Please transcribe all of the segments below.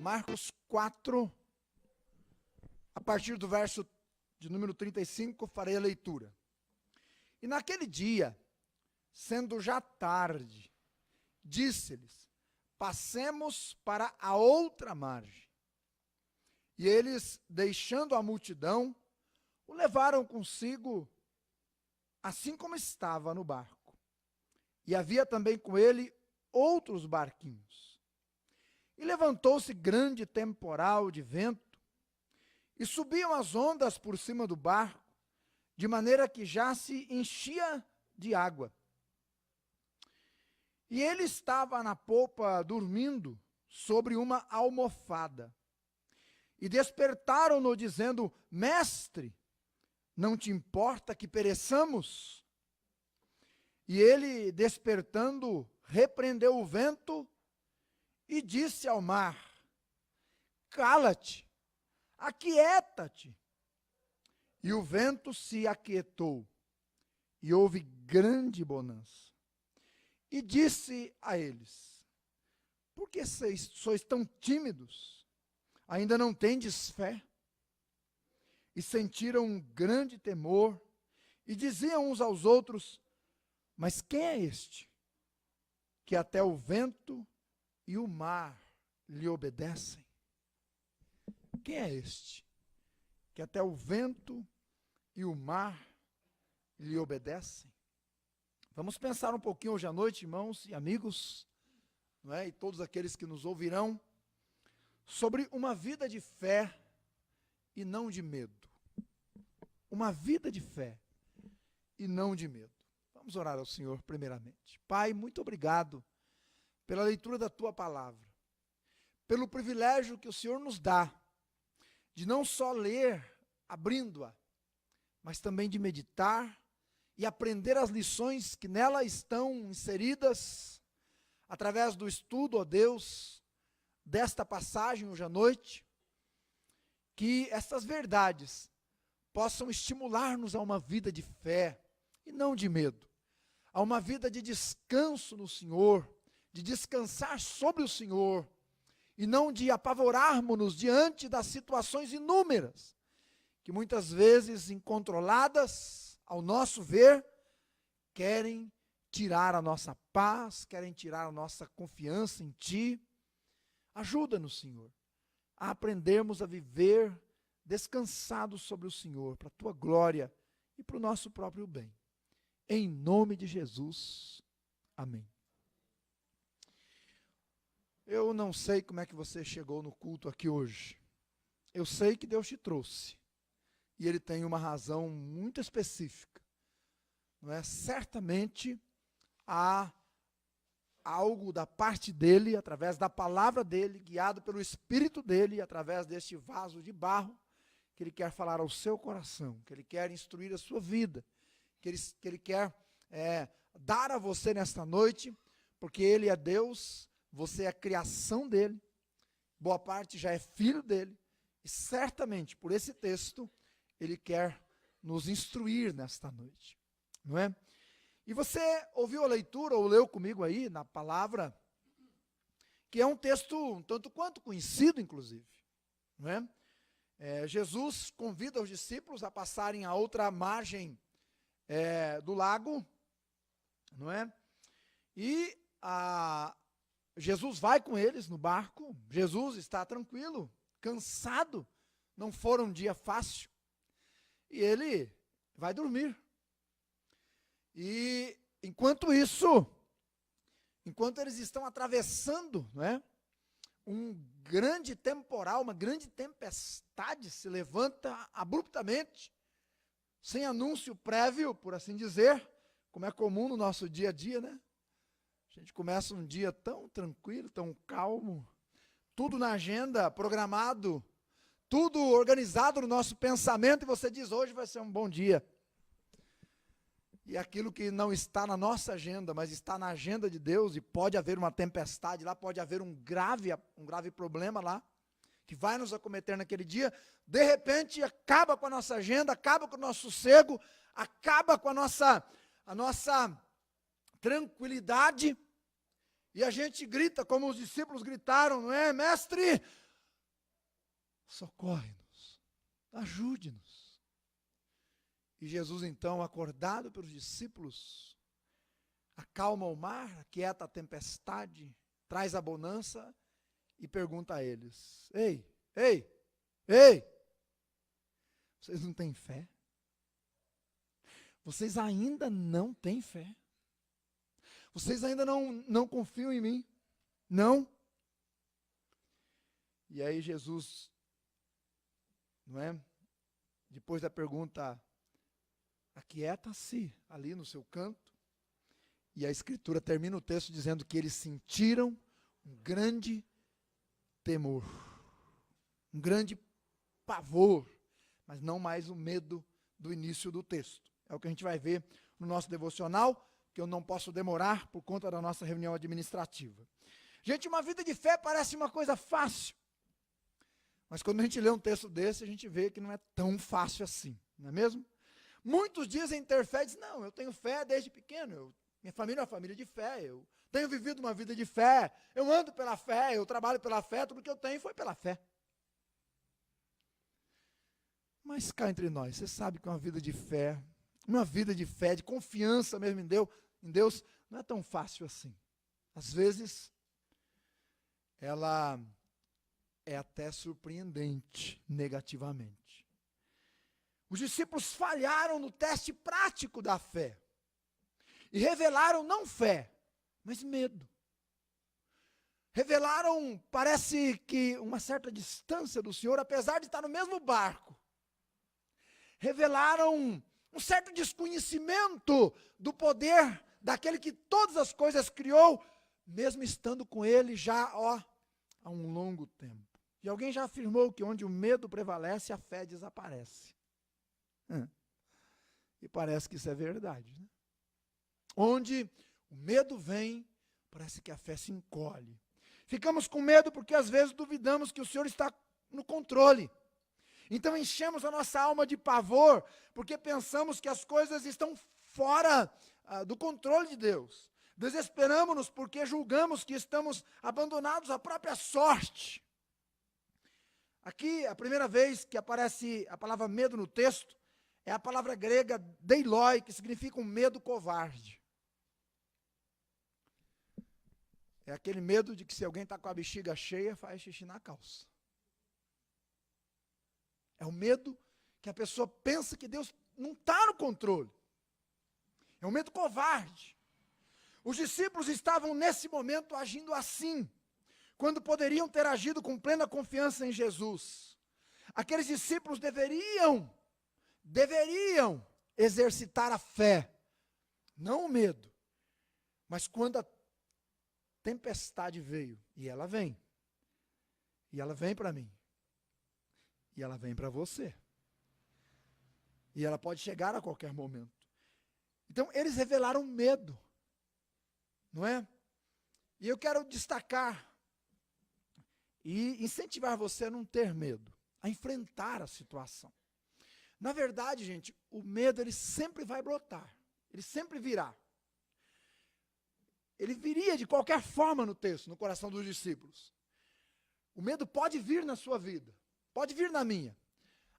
Marcos 4, a partir do verso de número 35, farei a leitura. E naquele dia, sendo já tarde, disse-lhes: passemos para a outra margem. E eles, deixando a multidão, o levaram consigo, assim como estava no barco. E havia também com ele outros barquinhos. E levantou-se grande temporal de vento, e subiam as ondas por cima do barco, de maneira que já se enchia de água. E ele estava na popa dormindo sobre uma almofada. E despertaram-no dizendo: Mestre, não te importa que pereçamos? E ele, despertando, repreendeu o vento e disse ao mar: cala-te, aquieta-te. E o vento se aquietou, e houve grande bonança. E disse a eles: por que sois tão tímidos? Ainda não tendes fé? E sentiram um grande temor, e diziam uns aos outros: mas quem é este, que até o vento e o mar lhe obedecem? Quem é este, que até o vento e o mar lhe obedecem? Vamos pensar um pouquinho hoje à noite, irmãos e amigos, não é? E todos aqueles que nos ouvirão, sobre uma vida de fé e não de medo. Uma vida de fé e não de medo. Vamos orar ao Senhor primeiramente. Pai, muito obrigado pela leitura da Tua palavra, pelo privilégio que o Senhor nos dá de não só ler, abrindo-a, mas também de meditar e aprender as lições que nela estão inseridas, através do estudo, ó Deus, desta passagem hoje à noite, que essas verdades possam estimular-nos a uma vida de fé e não de medo, a uma vida de descanso no Senhor, de descansar sobre o Senhor, e não de apavorarmos-nos diante das situações inúmeras, que muitas vezes, incontroladas, ao nosso ver, querem tirar a nossa paz, querem tirar a nossa confiança em Ti. Ajuda-nos, Senhor, a aprendermos a viver descansados sobre o Senhor, para a Tua glória e para o nosso próprio bem. Em nome de Jesus, amém. Eu não sei como é que você chegou no culto aqui hoje. Eu sei que Deus te trouxe. E Ele tem uma razão muito específica. Não é? Certamente há algo da parte dEle, através da palavra dEle, guiado pelo Espírito dEle, através deste vaso de barro, que Ele quer falar ao seu coração, que Ele quer instruir a sua vida, que Ele quer dar a você nesta noite, porque Ele é Deus, você é a criação dEle, boa parte já é filho dEle, e certamente por esse texto, Ele quer nos instruir nesta noite, não é? E você ouviu a leitura, ou leu comigo aí, na palavra, que é um texto um tanto quanto conhecido, inclusive, não é? Jesus convida os discípulos a passarem a outra margem do lago, não é? E Jesus vai com eles no barco, Jesus está tranquilo, cansado, não foi um dia fácil, e ele vai dormir. E enquanto eles estão atravessando, não é? Um grande temporal, uma grande tempestade se levanta abruptamente, sem anúncio prévio, por assim dizer, como é comum no nosso dia a dia, né? A gente começa um dia tão tranquilo, tão calmo, tudo na agenda, programado, tudo organizado no nosso pensamento, e você diz: hoje vai ser um bom dia. E aquilo que não está na nossa agenda, mas está na agenda de Deus, e pode haver uma tempestade lá, pode haver um grave problema lá, que vai nos acometer naquele dia, de repente acaba com a nossa agenda, acaba com o nosso sossego, acaba com a nossa tranquilidade, e a gente grita, como os discípulos gritaram, não é? Mestre, socorre-nos, ajude-nos. E Jesus, então, acordado pelos discípulos, acalma o mar, aquieta a tempestade, traz a bonança e pergunta a eles: ei, vocês não têm fé? Vocês ainda não têm fé? Vocês ainda não confiam em mim? Não? E aí Jesus, não é? Depois da pergunta, aquieta-se ali no seu canto. E a Escritura termina o texto dizendo que eles sentiram um grande temor, um grande pavor, mas não mais o medo do início do texto. É o que a gente vai ver no nosso devocional, que eu não posso demorar por conta da nossa reunião administrativa. Gente, uma vida de fé parece uma coisa fácil, mas quando a gente lê um texto desse, a gente vê que não é tão fácil assim, não é mesmo? Muitos dizem ter fé e dizem: não, eu tenho fé desde pequeno, minha família é uma família de fé, eu tenho vivido uma vida de fé, eu ando pela fé, eu trabalho pela fé, tudo que eu tenho foi pela fé. Mas cá entre nós, você sabe que uma vida de fé, de confiança mesmo em Deus, não é tão fácil assim. Às vezes, ela é até surpreendente negativamente. Os discípulos falharam no teste prático da fé. E revelaram não fé, mas medo. Revelaram, parece que, uma certa distância do Senhor, apesar de estar no mesmo barco. Revelaram um certo desconhecimento do poder daquele que todas as coisas criou, mesmo estando com ele já há um longo tempo. E alguém já afirmou que onde o medo prevalece, a fé desaparece. E parece que isso é verdade, né? Onde o medo vem, parece que a fé se encolhe. Ficamos com medo porque às vezes duvidamos que o Senhor está no controle. Então enchemos a nossa alma de pavor, porque pensamos que as coisas estão fora do controle de Deus. Desesperamos-nos porque julgamos que estamos abandonados à própria sorte. Aqui, a primeira vez que aparece a palavra medo no texto, é a palavra grega deiloi, que significa um medo covarde. É aquele medo de que se alguém está com a bexiga cheia, faz xixi na calça. É o medo que a pessoa pensa que Deus não está no controle. É um medo covarde. Os discípulos estavam nesse momento agindo assim, quando poderiam ter agido com plena confiança em Jesus. Aqueles discípulos deveriam exercitar a fé, não o medo. Mas quando a tempestade veio, e ela vem para mim, e ela vem para você, e ela pode chegar a qualquer momento. Então eles revelaram medo, não é? E eu quero destacar e incentivar você a não ter medo, a enfrentar a situação. Na verdade, gente, o medo ele sempre vai brotar, ele sempre virá. Ele viria de qualquer forma no texto, no coração dos discípulos. O medo pode vir na sua vida, pode vir na minha.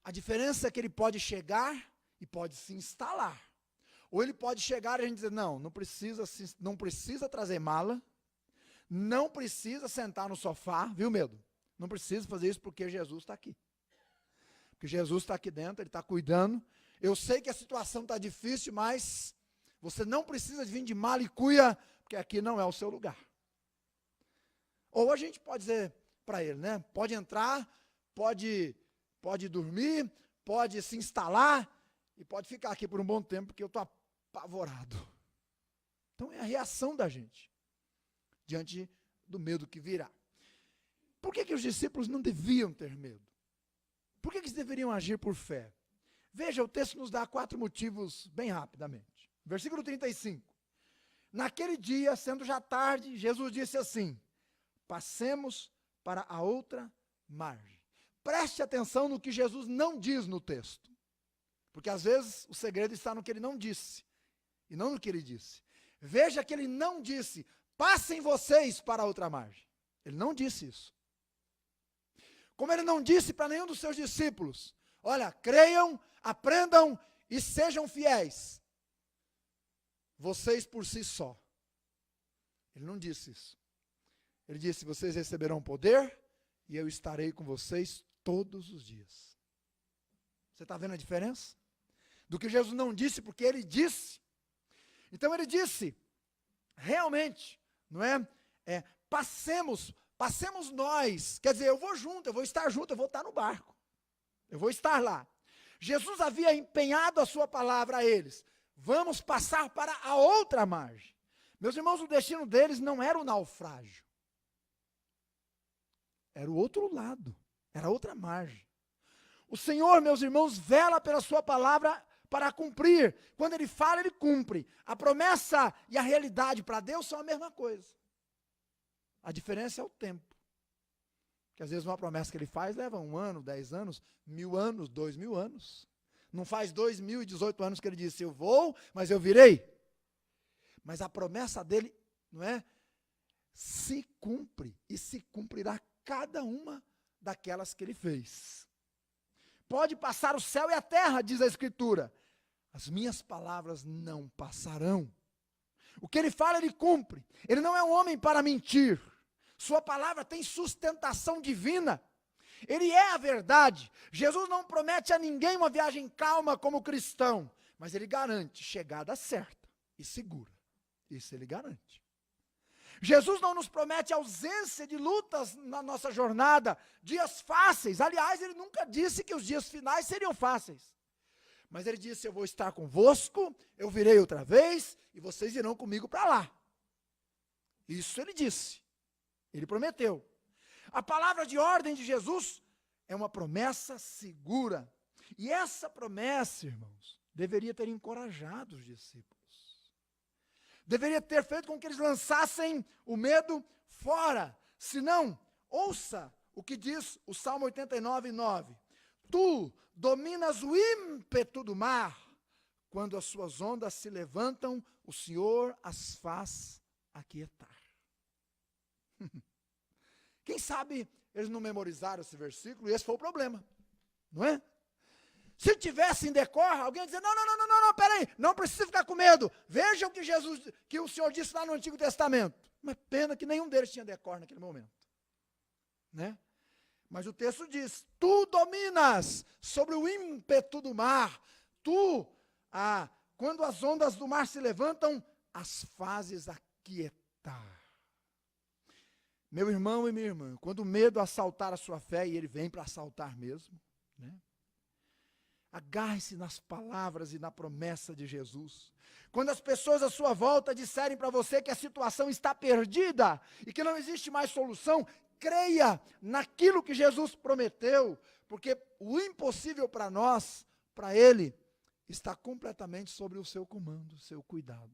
A diferença é que ele pode chegar e pode se instalar. Ou ele pode chegar e a gente dizer: não precisa trazer mala, não precisa sentar no sofá, viu, medo? Não precisa fazer isso porque Jesus está aqui. Porque Jesus está aqui dentro, Ele está cuidando. Eu sei que a situação está difícil, mas você não precisa vir de mala e cuia, porque aqui não é o seu lugar. Ou a gente pode dizer para ele, né? Pode entrar, pode dormir, pode se instalar e pode ficar aqui por um bom tempo, porque eu estou apavorado. Então é a reação da gente diante do medo que virá. Por que os discípulos não deviam ter medo? Por que eles deveriam agir por fé? Veja, o texto nos dá 4 motivos bem rapidamente. Versículo 35. Naquele dia, sendo já tarde, Jesus disse assim: passemos para a outra margem. Preste atenção no que Jesus não diz no texto. Porque às vezes o segredo está no que ele não disse, e não no que ele disse. Veja que ele não disse: passem vocês para a outra margem. Ele não disse isso. Como ele não disse para nenhum dos seus discípulos, olha, creiam, aprendam e sejam fiéis, vocês por si só. Ele não disse isso. Ele disse, vocês receberão poder e eu estarei com vocês todos os dias. Você está vendo a diferença? Do que Jesus não disse, porque ele disse. Então ele disse, realmente, não é? Passemos nós, quer dizer, eu vou junto, eu vou estar junto, eu vou estar no barco. Eu vou estar lá. Jesus havia empenhado a sua palavra a eles. Vamos passar para a outra margem. Meus irmãos, o destino deles não era o naufrágio. Era o outro lado, era a outra margem. O Senhor, meus irmãos, vela pela sua palavra para cumprir. Quando ele fala, ele cumpre. A promessa e a realidade para Deus são a mesma coisa. A diferença é o tempo. Que às vezes uma promessa que ele faz leva 1 ano, 10 anos, 1000 anos, 2000 anos. Não faz 2018 anos que ele disse, eu vou, mas eu virei. Mas a promessa dele, não é? Se cumpre e se cumprirá cada uma daquelas que ele fez. Pode passar o céu e a terra, diz a Escritura. As minhas palavras não passarão. O que ele fala, ele cumpre. Ele não é um homem para mentir. Sua palavra tem sustentação divina. Ele é a verdade. Jesus não promete a ninguém uma viagem calma como cristão, mas ele garante chegada certa e segura. Isso ele garante. Jesus não nos promete ausência de lutas na nossa jornada, dias fáceis. Aliás, ele nunca disse que os dias finais seriam fáceis. Mas ele disse, eu vou estar convosco, eu virei outra vez, e vocês irão comigo para lá. Isso ele disse. Ele prometeu. A palavra de ordem de Jesus é uma promessa segura. E essa promessa, irmãos, deveria ter encorajado os discípulos. Deveria ter feito com que eles lançassem o medo fora. Se não, ouça o que diz o Salmo 89, 9. Tu dominas o ímpeto do mar. Quando as suas ondas se levantam, o Senhor as faz aquietar. Quem sabe eles não memorizaram esse versículo e esse foi o problema, não é? Se tivesse em decor, alguém ia dizer, não, peraí, não precisa ficar com medo. Vejam que o Senhor disse lá no Antigo Testamento. Mas pena que nenhum deles tinha decor naquele momento, né? Mas o texto diz, tu dominas sobre o ímpeto do mar, quando as ondas do mar se levantam, as fazes aquietar. Meu irmão e minha irmã, quando o medo assaltar a sua fé, e ele vem para assaltar mesmo, né? Agarre-se nas palavras e na promessa de Jesus. Quando as pessoas à sua volta disserem para você que a situação está perdida e que não existe mais solução, creia naquilo que Jesus prometeu, porque o impossível para nós, para Ele, está completamente sobre o seu comando, seu cuidado.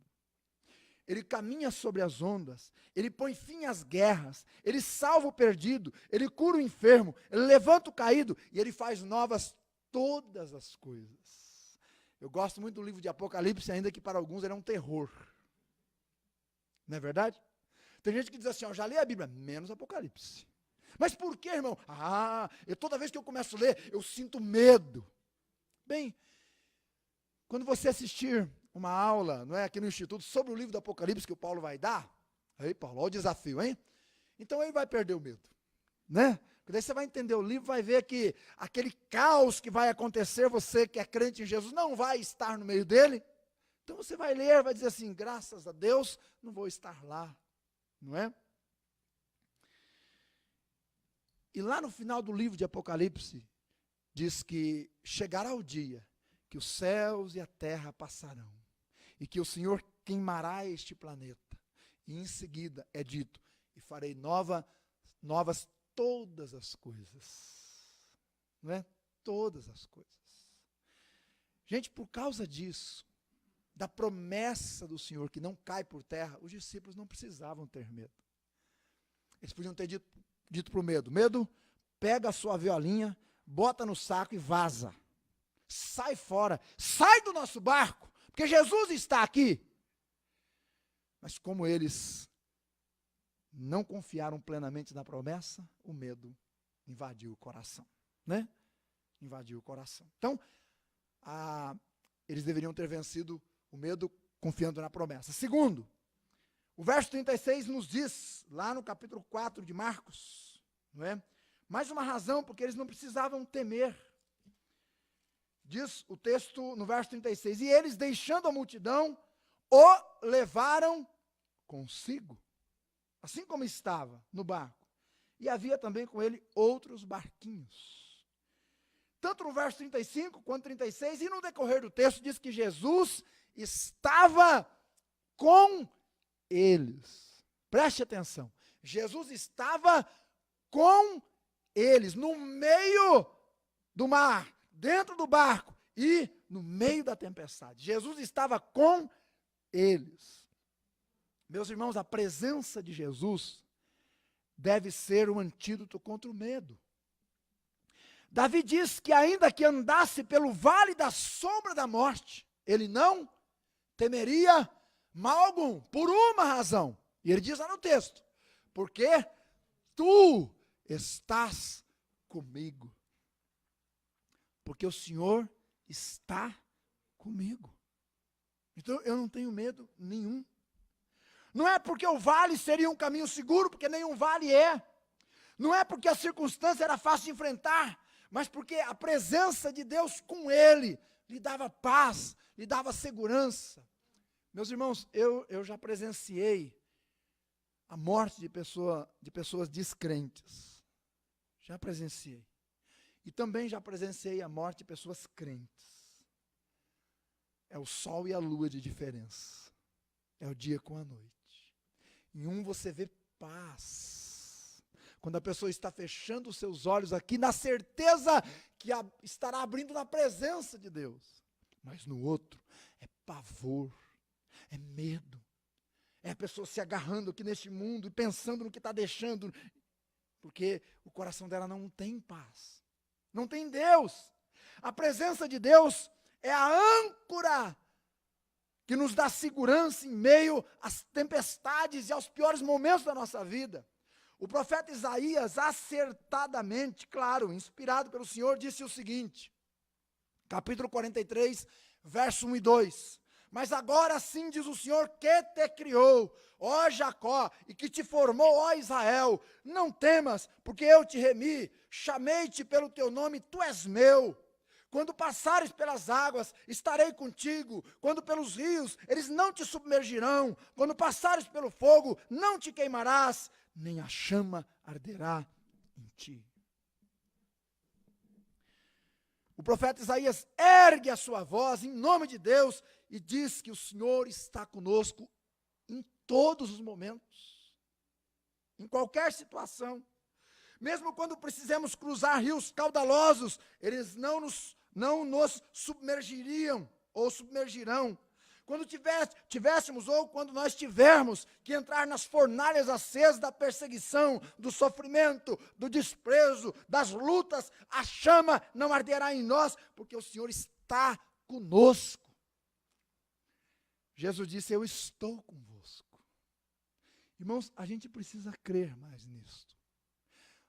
Ele caminha sobre as ondas, ele põe fim às guerras, ele salva o perdido, ele cura o enfermo, ele levanta o caído e ele faz novas todas as coisas. Eu gosto muito do livro de Apocalipse, ainda que para alguns ele é um terror. Não é verdade? Tem gente que diz assim, já li a Bíblia, menos Apocalipse. Mas por quê, irmão? Toda vez que eu começo a ler, eu sinto medo. Bem, quando você assistir uma aula, não é, aqui no Instituto, sobre o livro do Apocalipse que o Paulo vai dar, aí Paulo, olha o desafio, hein? Então ele vai perder o medo, né? Porque daí você vai entender o livro, vai ver que aquele caos que vai acontecer, você que é crente em Jesus, não vai estar no meio dele. Então você vai ler, vai dizer assim, graças a Deus, não vou estar lá, não é? E lá no final do livro de Apocalipse, diz que chegará o dia que os céus e a terra passarão, e que o Senhor queimará este planeta. E em seguida é dito, e farei novas todas as coisas, não é? Todas as coisas. Gente, por causa disso, da promessa do Senhor que não cai por terra, os discípulos não precisavam ter medo. Eles podiam ter dito para o medo, pega a sua violinha, bota no saco e vaza. Sai fora, sai do nosso barco, porque Jesus está aqui. Mas como eles não confiaram plenamente na promessa, o medo invadiu o coração, né? Invadiu o coração. Então, eles deveriam ter vencido o medo confiando na promessa. Segundo, o verso 36 nos diz, lá no capítulo 4 de Marcos, não é? Mais uma razão porque eles não precisavam temer. Diz o texto no verso 36, e eles, deixando a multidão, o levaram consigo, assim como estava no barco. E havia também com ele outros barquinhos. Tanto no verso 35 quanto 36, e no decorrer do texto, diz que Jesus estava com eles. Preste atenção. Jesus estava com eles, no meio do mar, dentro do barco e no meio da tempestade. Jesus estava com eles. Meus irmãos, a presença de Jesus deve ser um antídoto contra o medo. Davi diz que ainda que andasse pelo vale da sombra da morte, ele não temeria mal algum, por uma razão. E ele diz lá no texto, porque tu estás comigo. Porque o Senhor está comigo. Então eu não tenho medo nenhum. Não é porque o vale seria um caminho seguro, porque nenhum vale é. Não é porque a circunstância era fácil de enfrentar, mas porque a presença de Deus com ele lhe dava paz, lhe dava segurança. Meus irmãos, eu já presenciei a morte de pessoas descrentes. Já presenciei. E também já presenciei a morte de pessoas crentes. É o sol e a lua de diferença. É o dia com a noite. Em um você vê paz. Quando a pessoa está fechando os seus olhos aqui, na certeza que estará abrindo na presença de Deus. Mas no outro, é pavor, é medo. É a pessoa se agarrando aqui neste mundo e pensando no que está deixando. Porque o coração dela não tem paz. Não tem Deus. A presença de Deus é a âncora que nos dá segurança em meio às tempestades e aos piores momentos da nossa vida. O profeta Isaías, acertadamente, claro, inspirado pelo Senhor, disse o seguinte, capítulo 43, verso 1 e 2. Mas agora sim diz o Senhor que te criou, ó Jacó, e que te formou, ó Israel. Não temas, porque eu te remi, chamei-te pelo teu nome, tu és meu. Quando passares pelas águas, estarei contigo. Quando pelos rios, eles não te submergirão. Quando passares pelo fogo, não te queimarás, nem a chama arderá em ti. O profeta Isaías ergue a sua voz em nome de Deus e diz que o Senhor está conosco em todos os momentos, em qualquer situação. Mesmo quando precisamos cruzar rios caudalosos, eles não nos submergiriam ou submergirão. Quando tivéssemos ou quando nós tivermos que entrar nas fornalhas acesas da perseguição, do sofrimento, do desprezo, das lutas, a chama não arderá em nós, porque o Senhor está conosco. Jesus disse, eu estou convosco. Irmãos, a gente precisa crer mais nisto.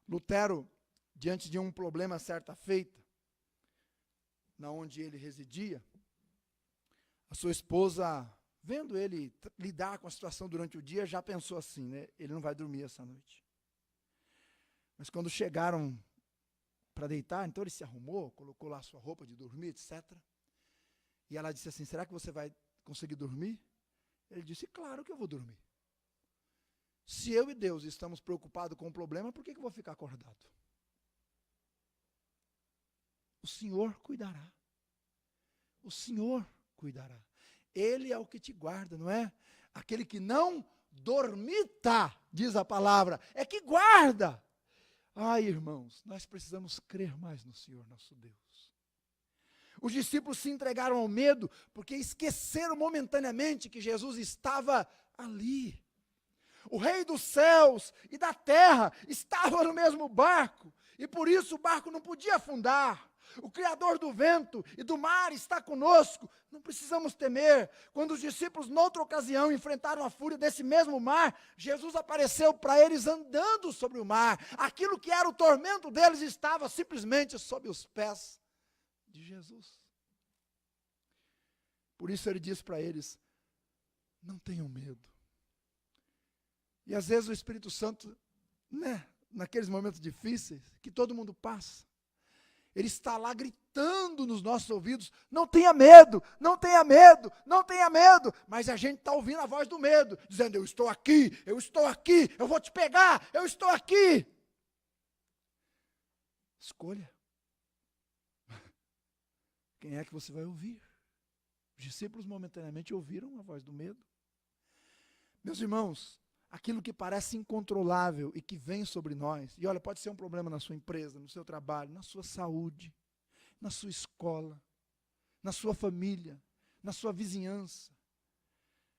Lutero, diante de um problema certa feita, na onde ele residia, a sua esposa, vendo ele lidar com a situação durante o dia, já pensou assim, né? Ele não vai dormir essa noite. Mas quando chegaram para deitar, então ele se arrumou, colocou lá a sua roupa de dormir, etc. E ela disse assim, será que você vai conseguir dormir? Ele disse, claro que eu vou dormir. Se eu e Deus estamos preocupados com o problema, por que eu vou ficar acordado? O Senhor cuidará. O Senhor cuidará. Ele é o que te guarda, não é? Aquele que não dormita, diz a palavra, é que guarda. Ai, irmãos, nós precisamos crer mais no Senhor nosso Deus. Os discípulos se entregaram ao medo porque esqueceram momentaneamente que Jesus estava ali. O Rei dos céus e da terra estava no mesmo barco, e por isso o barco não podia afundar. O Criador do vento e do mar está conosco. Não precisamos temer. Quando os discípulos, noutra ocasião, enfrentaram a fúria desse mesmo mar, Jesus apareceu para eles andando sobre o mar. Aquilo que era o tormento deles estava simplesmente sob os pés de Jesus. Por isso ele diz para eles: não tenham medo. E às vezes o Espírito Santo, naqueles momentos difíceis, que todo mundo passa, ele está lá gritando nos nossos ouvidos: não tenha medo, não tenha medo, não tenha medo. Mas a gente está ouvindo a voz do medo, dizendo: eu estou aqui, eu vou te pegar, eu estou aqui. Escolha. Quem é que você vai ouvir? Os discípulos momentaneamente ouviram a voz do medo. Meus irmãos, aquilo que parece incontrolável e que vem sobre nós, e olha, pode ser um problema na sua empresa, no seu trabalho, na sua saúde, na sua escola, na sua família, na sua vizinhança.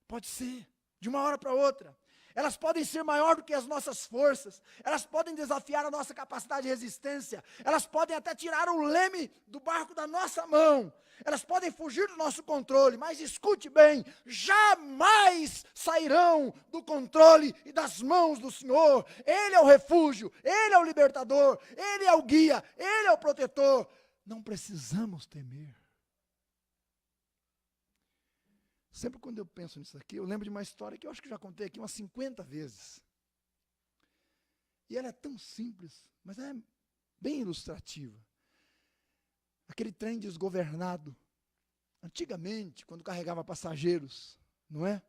Pode ser, de uma hora para outra. Elas podem ser maior do que as nossas forças, elas podem desafiar a nossa capacidade de resistência, elas podem até tirar o leme do barco da nossa mão, elas podem fugir do nosso controle, mas escute bem, jamais sairão do controle e das mãos do Senhor. Ele é o refúgio, Ele é o libertador, Ele é o guia, Ele é o protetor. Não precisamos temer. Sempre quando eu penso nisso aqui, eu lembro de uma história que eu acho que já contei aqui umas 50 vezes. E ela é tão simples, mas é bem ilustrativa. Aquele trem desgovernado, antigamente, quando carregava passageiros, não é?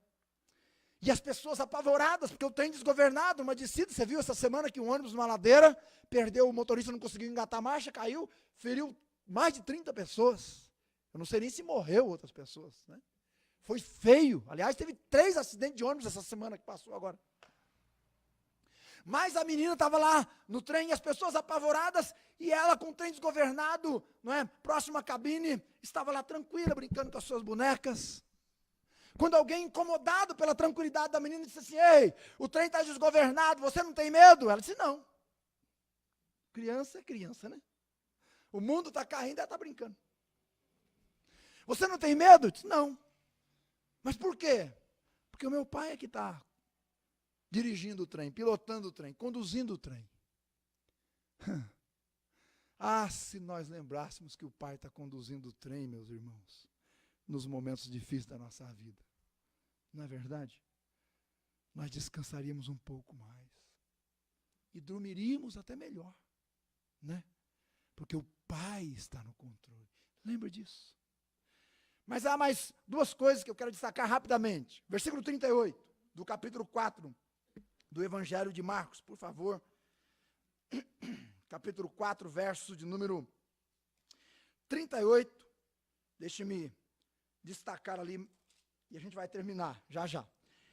E as pessoas apavoradas, porque o trem desgovernado, uma descida, você viu essa semana que um ônibus numa ladeira, perdeu, o motorista não conseguiu engatar a marcha, caiu, feriu mais de 30 pessoas. Eu não sei nem se morreu outras pessoas, né? Foi feio. Aliás, teve 3 acidentes de ônibus essa semana que passou agora. Mas a menina estava lá no trem, as pessoas apavoradas, e ela com o trem desgovernado, não é? Próxima à cabine, estava lá tranquila, brincando com as suas bonecas. Quando alguém incomodado pela tranquilidade da menina disse assim: ei, o trem está desgovernado, você não tem medo? Ela disse: não. Criança é criança, né? O mundo está caindo, ela está brincando. Você não tem medo? Eu disse: não. Mas por quê? Porque o meu pai é que está dirigindo o trem, pilotando o trem, conduzindo o trem. Ah, se nós lembrássemos que o pai está conduzindo o trem, meus irmãos, nos momentos difíceis da nossa vida. Não é verdade? Nós descansaríamos um pouco mais. E dormiríamos até melhor, né? Porque o pai está no controle. Lembra disso? Mas há mais 2 coisas que eu quero destacar rapidamente. Versículo 38, do capítulo 4, do Evangelho de Marcos, por favor. Capítulo 4, verso de número 38. Deixe-me destacar ali, e a gente vai terminar, já já.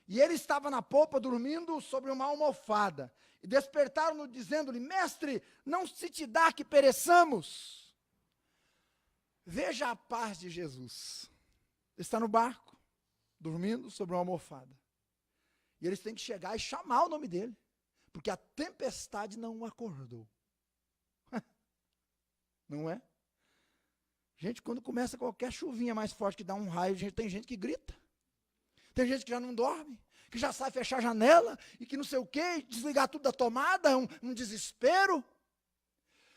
E ele estava na popa, dormindo sobre uma almofada. E despertaram-no, dizendo-lhe: mestre, não se te dá que pereçamos? Veja a paz de Jesus. Ele está no barco, dormindo sobre uma almofada. E eles têm que chegar e chamar o nome dele, porque a tempestade não o acordou. Não é? Gente, quando começa qualquer chuvinha mais forte que dá um raio, tem gente que grita. Tem gente que já não dorme, que já sai fechar a janela, e que não sei o quê, desligar tudo da tomada, é um desespero.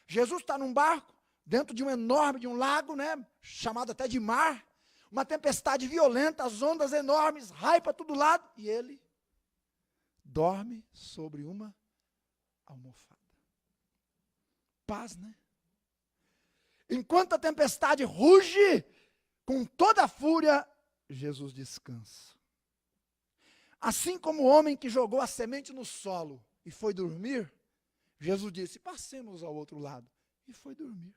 Jesus está num barco, dentro de um lago, né, chamado até de mar, uma tempestade violenta, as ondas enormes, raio para todo lado, e ele dorme sobre uma almofada. Paz, né? Enquanto a tempestade ruge, com toda a fúria, Jesus descansa. Assim como o homem que jogou a semente no solo e foi dormir, Jesus disse: passemos ao outro lado, e foi dormir.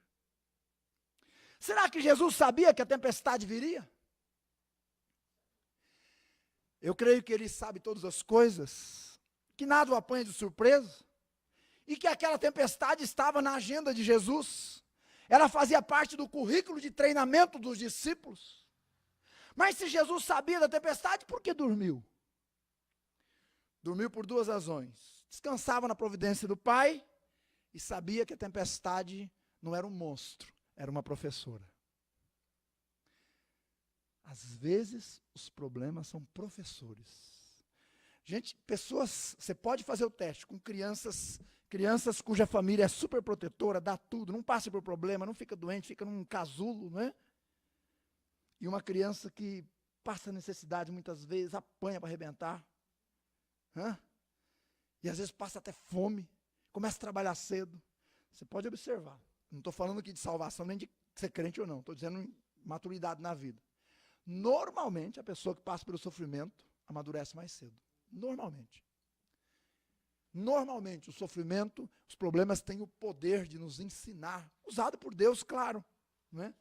Será que Jesus sabia que a tempestade viria? Eu creio que ele sabe todas as coisas, que nada o apanha de surpresa, e que aquela tempestade estava na agenda de Jesus. Ela fazia parte do currículo de treinamento dos discípulos. Mas se Jesus sabia da tempestade, por que dormiu? Dormiu por 2 razões. Descansava na providência do Pai e sabia que a tempestade não era um monstro, era uma professora. Às vezes, os problemas são professores. Gente, pessoas, você pode fazer o teste com crianças cuja família é super protetora, dá tudo, não passa por problema, não fica doente, fica num casulo, não é? E uma criança que passa necessidade muitas vezes, apanha para arrebentar. E às vezes passa até fome, começa a trabalhar cedo. Você pode observar. Não estou falando aqui de salvação, nem de ser crente ou não. Estou dizendo maturidade na vida. Normalmente, a pessoa que passa pelo sofrimento amadurece mais cedo. Normalmente. Normalmente, o sofrimento, os problemas têm o poder de nos ensinar. Usado por Deus, claro. Não é?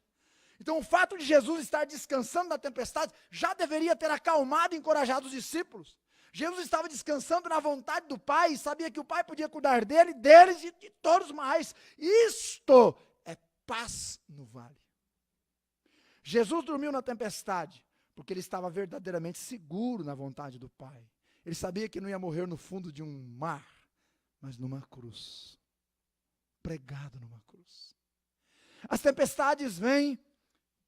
Então, o fato de Jesus estar descansando na tempestade já deveria ter acalmado e encorajado os discípulos. Jesus estava descansando na vontade do Pai e sabia que o Pai podia cuidar dele, deles e de todos mais. Isto é paz no vale. Jesus dormiu na tempestade porque ele estava verdadeiramente seguro na vontade do Pai. Ele sabia que não ia morrer no fundo de um mar, mas numa cruz. Pregado numa cruz. As tempestades vêm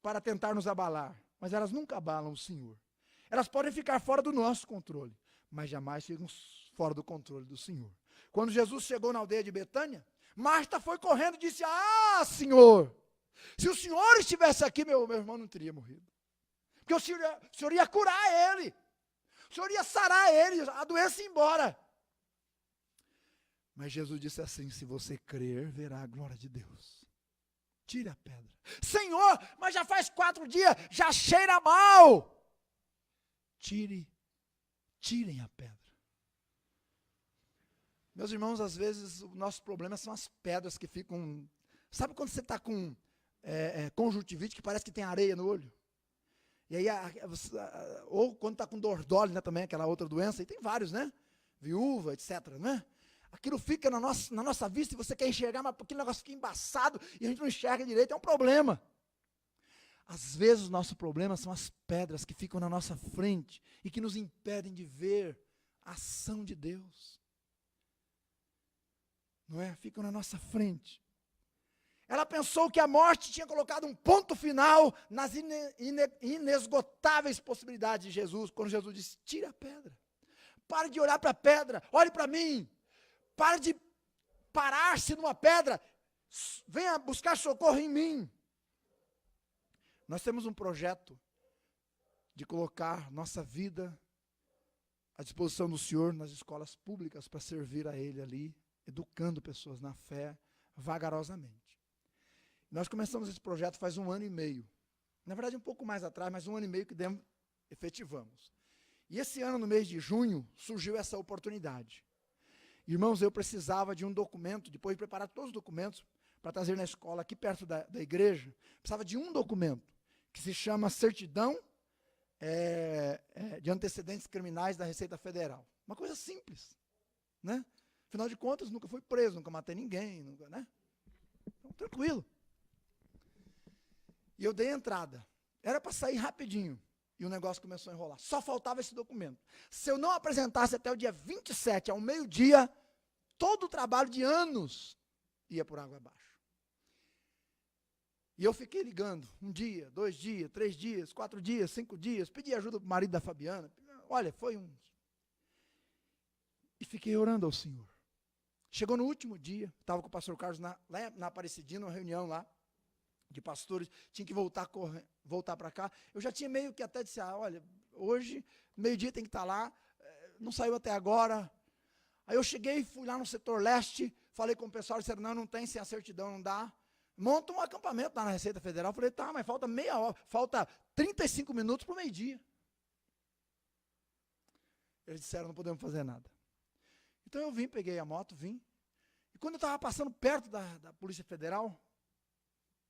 para tentar nos abalar, mas elas nunca abalam o Senhor. Elas podem ficar fora do nosso controle, mas jamais ficam fora do controle do Senhor. Quando Jesus chegou na aldeia de Betânia, Marta foi correndo e disse: "Ah, Senhor, se o Senhor estivesse aqui, meu irmão não teria morrido. Porque o Senhor ia curar ele. O Senhor ia sarar ele, a doença ia embora." Mas Jesus disse assim: "Se você crer, verá a glória de Deus. Tire a pedra." "Senhor, mas já faz 4 dias, já cheira mal." Tirem a pedra. Meus irmãos, às vezes o nosso problema são as pedras que ficam... Sabe quando você está com conjuntivite, que parece que tem areia no olho? E aí, ou quando está com Dordole, né, também, aquela outra doença, e tem vários, né? Viúva, etc, né? Aquilo fica na nossa vista e você quer enxergar, mas aquele negócio fica embaçado e a gente não enxerga direito, é um problema. Às vezes o nosso problema são as pedras que ficam na nossa frente e que nos impedem de ver a ação de Deus. Não é? Ficam na nossa frente. Ela pensou que a morte tinha colocado um ponto final nas inesgotáveis possibilidades de Jesus, quando Jesus disse: "Tira a pedra. Pare de olhar para a pedra, olhe para mim. Pare de parar-se numa pedra, venha buscar socorro em mim." Nós temos um projeto de colocar nossa vida à disposição do Senhor nas escolas públicas para servir a Ele ali, educando pessoas na fé, vagarosamente. Nós começamos esse projeto faz 1 ano e meio. Na verdade, um pouco mais atrás, mas 1 ano e meio que efetivamos. E esse ano, no mês de junho, surgiu essa oportunidade. Irmãos, eu precisava de um documento, depois de preparar todos os documentos para trazer na escola, aqui perto da igreja, precisava de um documento, que se chama Certidão de Antecedentes Criminais da Receita Federal. Uma coisa simples, né? Afinal de contas, nunca fui preso, nunca matei ninguém, nunca, né? Então, tranquilo. E eu dei entrada. Era para sair rapidinho. E o negócio começou a enrolar. Só faltava esse documento. Se eu não apresentasse até o dia 27, ao meio-dia, todo o trabalho de anos ia por água abaixo. E eu fiquei ligando, 1 dia, 2 dias, 3 dias, 4 dias, 5 dias, pedi ajuda para o marido da Fabiana. Olha, foi um... E fiquei orando ao Senhor. Chegou no último dia, estava com o pastor Carlos lá na Aparecidina, uma reunião lá, de pastores, tinha que voltar para cá. Eu já tinha meio que até disse: olha, hoje, meio-dia tem que estar lá, não saiu até agora. Aí eu cheguei, fui lá no setor leste, falei com o pessoal, disseram: não tem, sem a certidão não dá. Monta um acampamento lá na Receita Federal. Falei: tá, mas falta meia hora, falta 35 minutos para o meio-dia. Eles disseram: não podemos fazer nada. Então eu vim, peguei a moto, vim. E quando eu estava passando perto da Polícia Federal,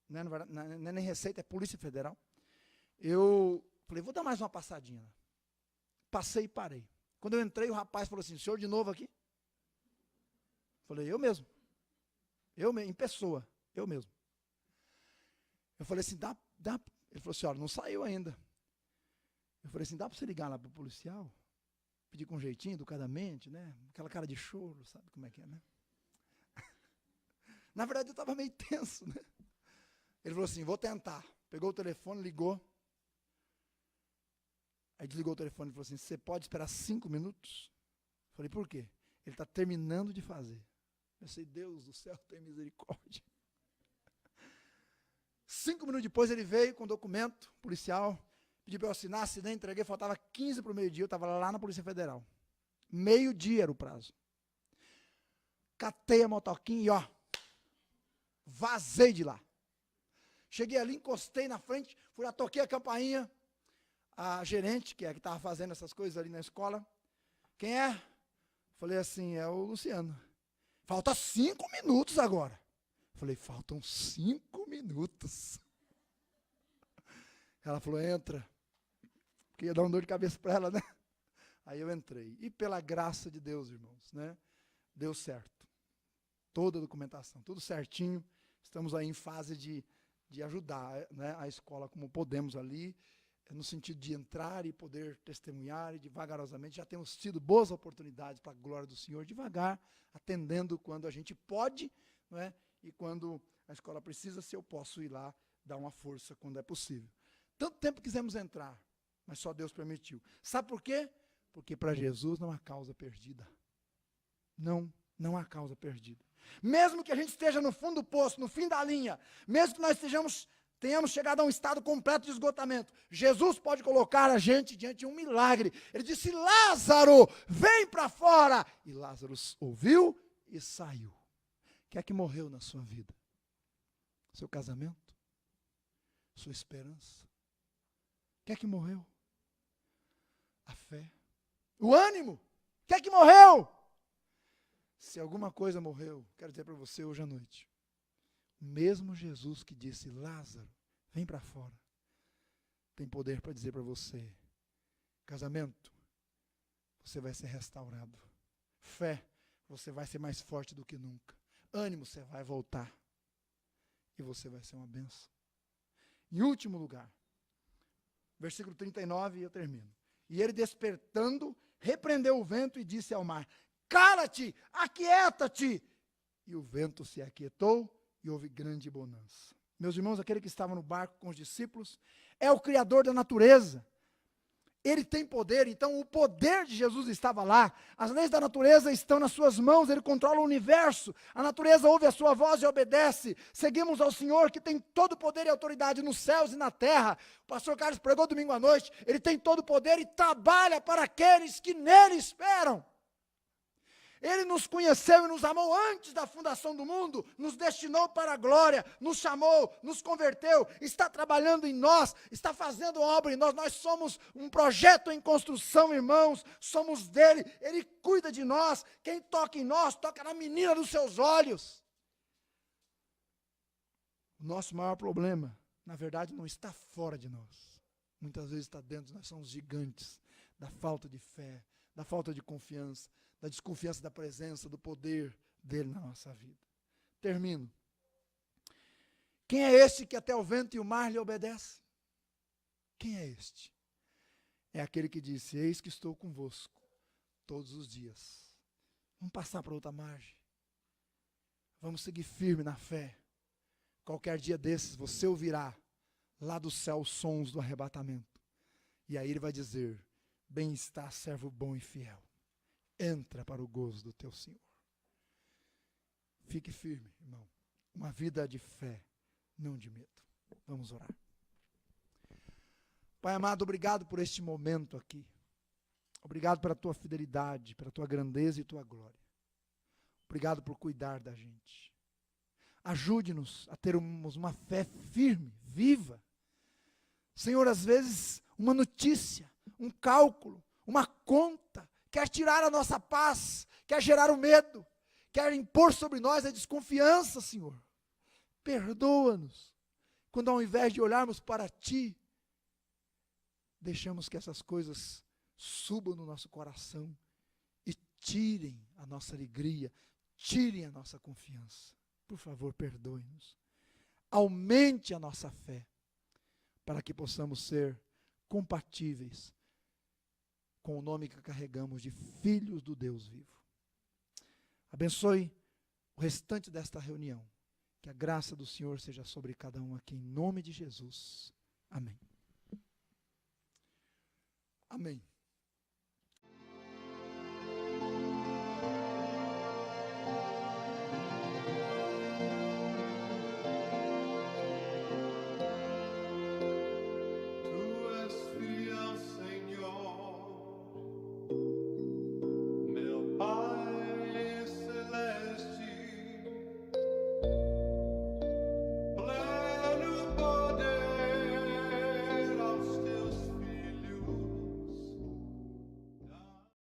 não é nem Receita, é Polícia Federal, eu falei: vou dar mais uma passadinha. Passei e parei. Quando eu entrei, o rapaz falou assim: senhor de novo aqui? Falei: eu mesmo. Em pessoa, eu mesmo. Eu falei assim: dá. Ele falou assim: olha, não saiu ainda. Eu falei assim: dá para você ligar lá para o policial? Pedir com jeitinho, educadamente, né? Aquela cara de choro, sabe como é que é, né? Na verdade, eu estava meio tenso, né? Ele falou assim, vou tentar. Pegou o telefone, ligou. Aí desligou o telefone e falou assim, você pode esperar 5 minutos? Eu falei, por quê? Ele está terminando de fazer. Eu sei, Deus do céu, tem misericórdia. 5 minutos depois ele veio com um documento policial, pediu para eu assinar, assinei, entreguei, faltava 15 para o meio-dia, eu estava lá na Polícia Federal. Meio-dia era o prazo. Catei a motoquinha e ó, vazei de lá. Cheguei ali, encostei na frente, fui lá, toquei a campainha, a gerente, que estava fazendo essas coisas ali na escola, quem é? Falei assim, é o Luciano. Falta 5 minutos agora. Falei, faltam 5 minutos. Ela falou, entra. Porque ia dar uma dor de cabeça para ela, né? Aí eu entrei. E pela graça de Deus, irmãos, né? Deu certo. Toda a documentação, tudo certinho. Estamos aí em fase de ajudar, né, a escola como podemos ali, no sentido de entrar e poder testemunhar, e devagarosamente já temos tido boas oportunidades para a glória do Senhor, devagar, atendendo quando a gente pode, não é? E quando a escola precisa, se eu posso ir lá, dar uma força quando é possível. Tanto tempo quisemos entrar, mas só Deus permitiu. Sabe por quê? Porque para Jesus não há causa perdida. Não há causa perdida. Mesmo que a gente esteja no fundo do poço, no fim da linha, mesmo que nós tenhamos chegado a um estado completo de esgotamento, Jesus pode colocar a gente diante de um milagre. Ele disse, Lázaro, vem para fora. E Lázaro ouviu e saiu. O que é que morreu na sua vida? Seu casamento? Sua esperança? O que é que morreu? A fé? O ânimo? O que é que morreu? Se alguma coisa morreu, quero dizer para você hoje à noite, o mesmo Jesus que disse, Lázaro, vem para fora, tem poder para dizer para você, casamento, você vai ser restaurado. Fé, você vai ser mais forte do que nunca. Ânimo, você vai voltar. E você vai ser uma bênção. Em último lugar, versículo 39, e eu termino. E ele despertando, repreendeu o vento e disse ao mar, cala-te, aquieta-te. E o vento se aquietou e houve grande bonança. Meus irmãos, aquele que estava no barco com os discípulos, é o Criador da natureza. Ele tem poder, então o poder de Jesus estava lá. As leis da natureza estão nas suas mãos, ele controla o universo. A natureza ouve a sua voz e obedece. Seguimos ao Senhor que tem todo o poder e autoridade nos céus e na terra. O pastor Carlos pregou domingo à noite, ele tem todo o poder e trabalha para aqueles que nele esperam. Ele nos conheceu e nos amou antes da fundação do mundo, nos destinou para a glória, nos chamou, nos converteu, está trabalhando em nós, está fazendo obra em nós. Nós somos um projeto em construção, irmãos, somos dele, ele cuida de nós. Quem toca em nós, toca na menina dos seus olhos. O nosso maior problema, na verdade, não está fora de nós, muitas vezes está dentro. Nós somos gigantes da falta de fé, da falta de confiança, da desconfiança da presença, do poder dele na nossa vida. Termino. Quem é este que até o vento e o mar lhe obedece? Quem é este? É aquele que disse, eis que estou convosco todos os dias. Vamos passar para outra margem. Vamos seguir firme na fé. Qualquer dia desses você ouvirá lá do céu os sons do arrebatamento. E aí ele vai dizer, bem está, servo bom e fiel. Entra para o gozo do teu Senhor. Fique firme, irmão. Uma vida de fé, não de medo. Vamos orar. Pai amado, obrigado por este momento aqui. Obrigado pela tua fidelidade, pela tua grandeza e tua glória. Obrigado por cuidar da gente. Ajude-nos a termos uma fé firme, viva. Senhor, às vezes, uma notícia, um cálculo, uma conta, quer tirar a nossa paz, quer gerar o medo, quer impor sobre nós a desconfiança, Senhor. Perdoa-nos, quando ao invés de olharmos para Ti, deixamos que essas coisas subam no nosso coração e tirem a nossa alegria, tirem a nossa confiança. Por favor, perdoe-nos. Aumente a nossa fé, para que possamos ser compatíveis com o nome que carregamos de filhos do Deus vivo. Abençoe o restante desta reunião Que a graça do Senhor seja sobre cada um aqui, em nome de Jesus. Amém. Amém.